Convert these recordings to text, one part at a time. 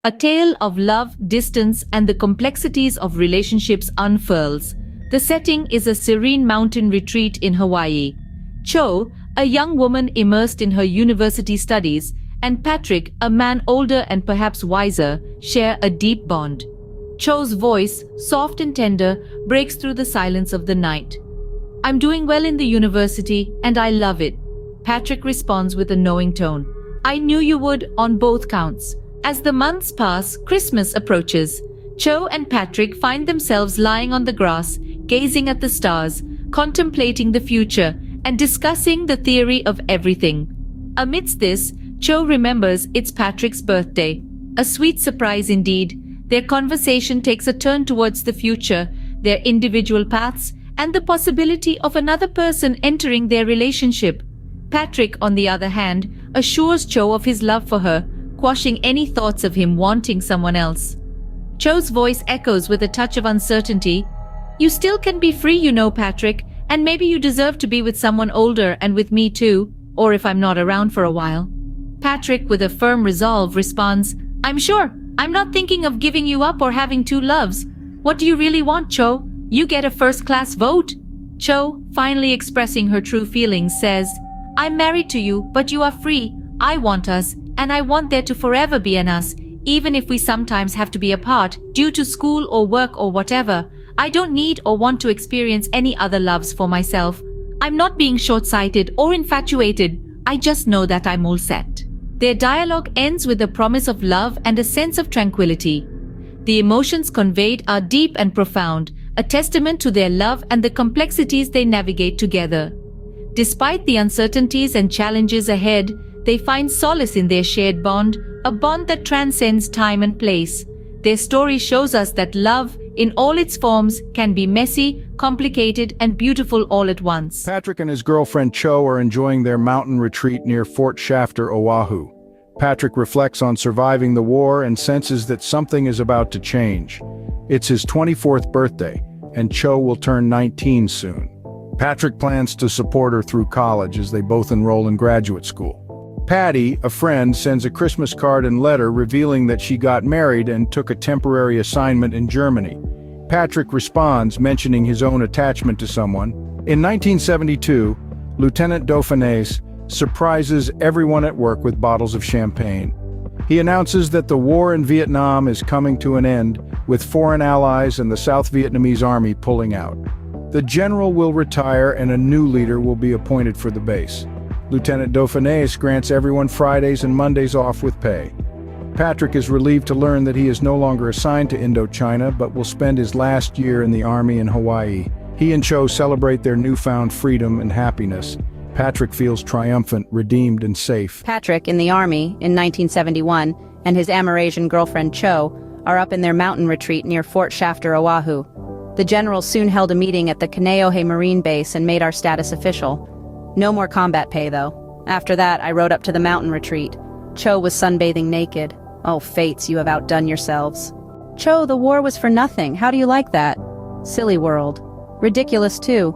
A tale of love, distance, and the complexities of relationships unfurls. The setting is a serene mountain retreat in Hawaii. Cho, a young woman immersed in her university studies, and Patrick, a man older and perhaps wiser, share a deep bond. Cho's voice, soft and tender, breaks through the silence of the night. "I'm doing well in the university, and I love it." Patrick responds with a knowing tone. "I knew you would on both counts." As the months pass, Christmas approaches. Cho and Patrick find themselves lying on the grass, gazing at the stars, contemplating the future, and discussing the theory of everything. Amidst this, Cho remembers it's Patrick's birthday. A sweet surprise indeed. Their conversation takes a turn towards the future, their individual paths, and the possibility of another person entering their relationship. Patrick, on the other hand, assures Cho of his love for her, quashing any thoughts of him wanting someone else. Cho's voice echoes with a touch of uncertainty. "You still can be free, you know, Patrick, and maybe you deserve to be with someone older and with me too, or if I'm not around for a while." Patrick, with a firm resolve, responds, "I'm sure. I'm not thinking of giving you up or having two loves. What do you really want, Cho? You get a first-class vote." Cho, finally expressing her true feelings, says, "I'm married to you, but you are free. I want us, and I want there to forever be an us, even if we sometimes have to be apart, due to school or work or whatever. I don't need or want to experience any other loves for myself. I'm not being short-sighted or infatuated. I just know that I'm all set." Their dialogue ends with a promise of love and a sense of tranquility. The emotions conveyed are deep and profound, a testament to their love and the complexities they navigate together. Despite the uncertainties and challenges ahead, they find solace in their shared bond, a bond that transcends time and place. Their story shows us that love, in all its forms, can be messy, complicated, and beautiful all at once. Patrick and his girlfriend Cho are enjoying their mountain retreat near Fort Shafter, Oahu. Patrick reflects on surviving the war and senses that something is about to change. It's his 24th birthday, and Cho will turn 19 soon. Patrick plans to support her through college as they both enroll in graduate school. Patty, a friend, sends a Christmas card and letter revealing that she got married and took a temporary assignment in Germany. Patrick responds, mentioning his own attachment to someone. In 1972, Lieutenant Dauphinais surprises everyone at work with bottles of champagne. He announces that the war in Vietnam is coming to an end, with foreign allies and the South Vietnamese army pulling out. The general will retire and a new leader will be appointed for the base. Lieutenant Dauphinais grants everyone Fridays and Mondays off with pay. Patrick is relieved to learn that he is no longer assigned to Indochina, but will spend his last year in the Army in Hawaii. He and Cho celebrate their newfound freedom and happiness. Patrick feels triumphant, redeemed, and safe. Patrick, in the Army in 1971, and his Amerasian girlfriend Cho are up in their mountain retreat near Fort Shafter, Oahu. The general soon held a meeting at the Kaneohe Marine Base and made our status official. No more combat pay, though. After that, I rode up to the mountain retreat. Cho was sunbathing naked. Oh, fates, you have outdone yourselves. Cho, the war was for nothing. How do you like that? Silly world. Ridiculous, too.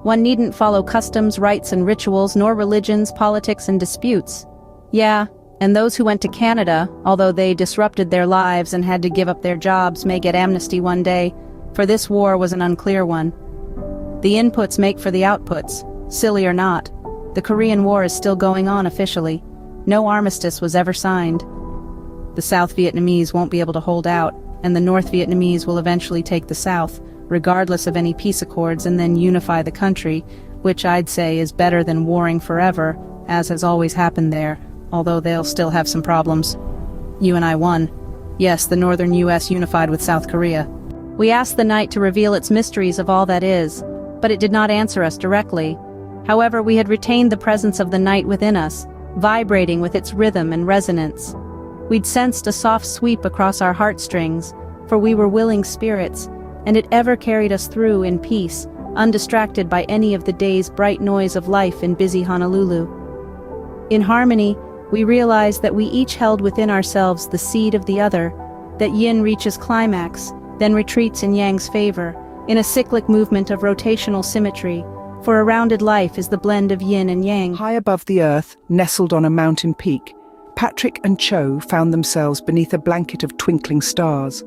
One needn't follow customs, rites, and rituals, nor religions, politics, and disputes. Yeah, and those who went to Canada, although they disrupted their lives and had to give up their jobs, may get amnesty one day, for this war was an unclear one. The inputs make for the outputs. Silly or not, the Korean War is still going on officially. No armistice was ever signed. The South Vietnamese won't be able to hold out, and the North Vietnamese will eventually take the South, regardless of any peace accords, and then unify the country, which I'd say is better than warring forever, as has always happened there, although they'll still have some problems. You and I won. Yes, the northern U.S. unified with South Korea. We asked the night to reveal its mysteries of all that is, but it did not answer us directly. However, we had retained the presence of the night within us, vibrating with its rhythm and resonance. We'd sensed a soft sweep across our heartstrings, for we were willing spirits, and it ever carried us through in peace, undistracted by any of the day's bright noise of life in busy Honolulu. In harmony, we realized that we each held within ourselves the seed of the other, that yin reaches climax, then retreats in yang's favor, in a cyclic movement of rotational symmetry, for a rounded life is the blend of yin and yang. High above the earth, nestled on a mountain peak, Patrick and Cho found themselves beneath a blanket of twinkling stars.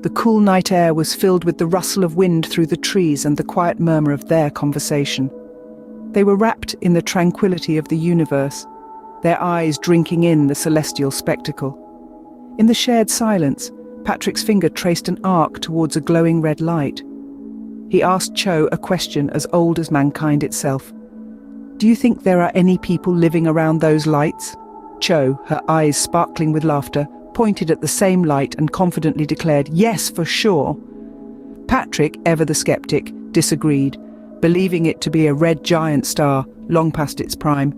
The cool night air was filled with the rustle of wind through the trees and the quiet murmur of their conversation. They were wrapped in the tranquility of the universe, their eyes drinking in the celestial spectacle. In the shared silence, Patrick's finger traced an arc towards a glowing red light. He asked Cho a question as old as mankind itself. "Do you think there are any people living around those lights?" Cho, her eyes sparkling with laughter, pointed at the same light and confidently declared, "Yes, for sure." Patrick, ever the skeptic, disagreed, believing it to be a red giant star, long past its prime.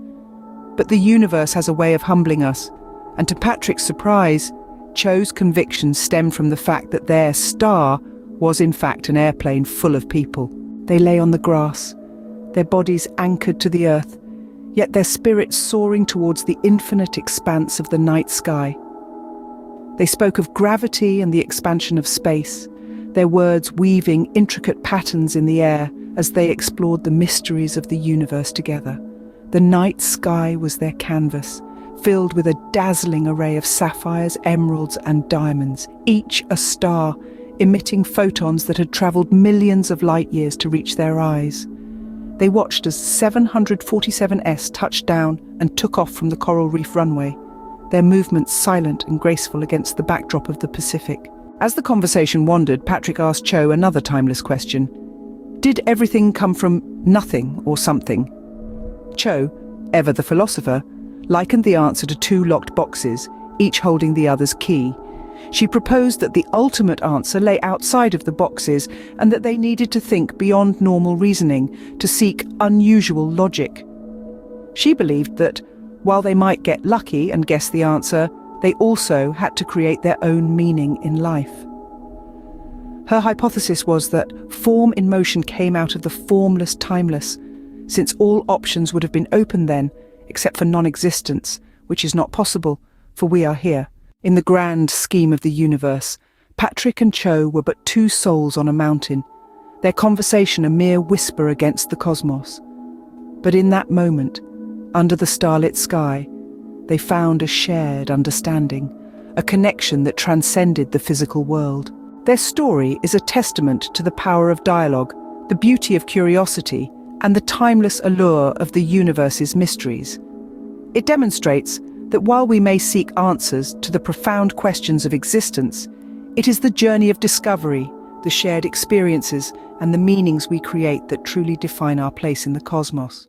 But the universe has a way of humbling us, and to Patrick's surprise, Cho's conviction stemmed from the fact that their star was in fact an airplane full of people. They lay on the grass, their bodies anchored to the earth, yet their spirits soaring towards the infinite expanse of the night sky. They spoke of gravity and the expansion of space, their words weaving intricate patterns in the air as they explored the mysteries of the universe together. The night sky was their canvas, filled with a dazzling array of sapphires, emeralds, and diamonds, each a star, emitting photons that had travelled millions of light years to reach their eyes. They watched as 747S touched down and took off from the coral reef runway, their movements silent and graceful against the backdrop of the Pacific. As the conversation wandered, Patrick asked Cho another timeless question. Did everything come from nothing or something? Cho, ever the philosopher, likened the answer to two locked boxes, each holding the other's key. She proposed that the ultimate answer lay outside of the boxes and that they needed to think beyond normal reasoning, to seek unusual logic. She believed that, while they might get lucky and guess the answer, they also had to create their own meaning in life. Her hypothesis was that form in motion came out of the formless timeless, since all options would have been open then, except for non-existence, which is not possible, for we are here. In the grand scheme of the universe, Patrick and Cho were but two souls on a mountain, their conversation a mere whisper against the cosmos. But in that moment, under the starlit sky, they found a shared understanding, a connection that transcended the physical world. Their story is a testament to the power of dialogue, the beauty of curiosity, and the timeless allure of the universe's mysteries. It demonstrates that while we may seek answers to the profound questions of existence, it is the journey of discovery, the shared experiences, and the meanings we create that truly define our place in the cosmos.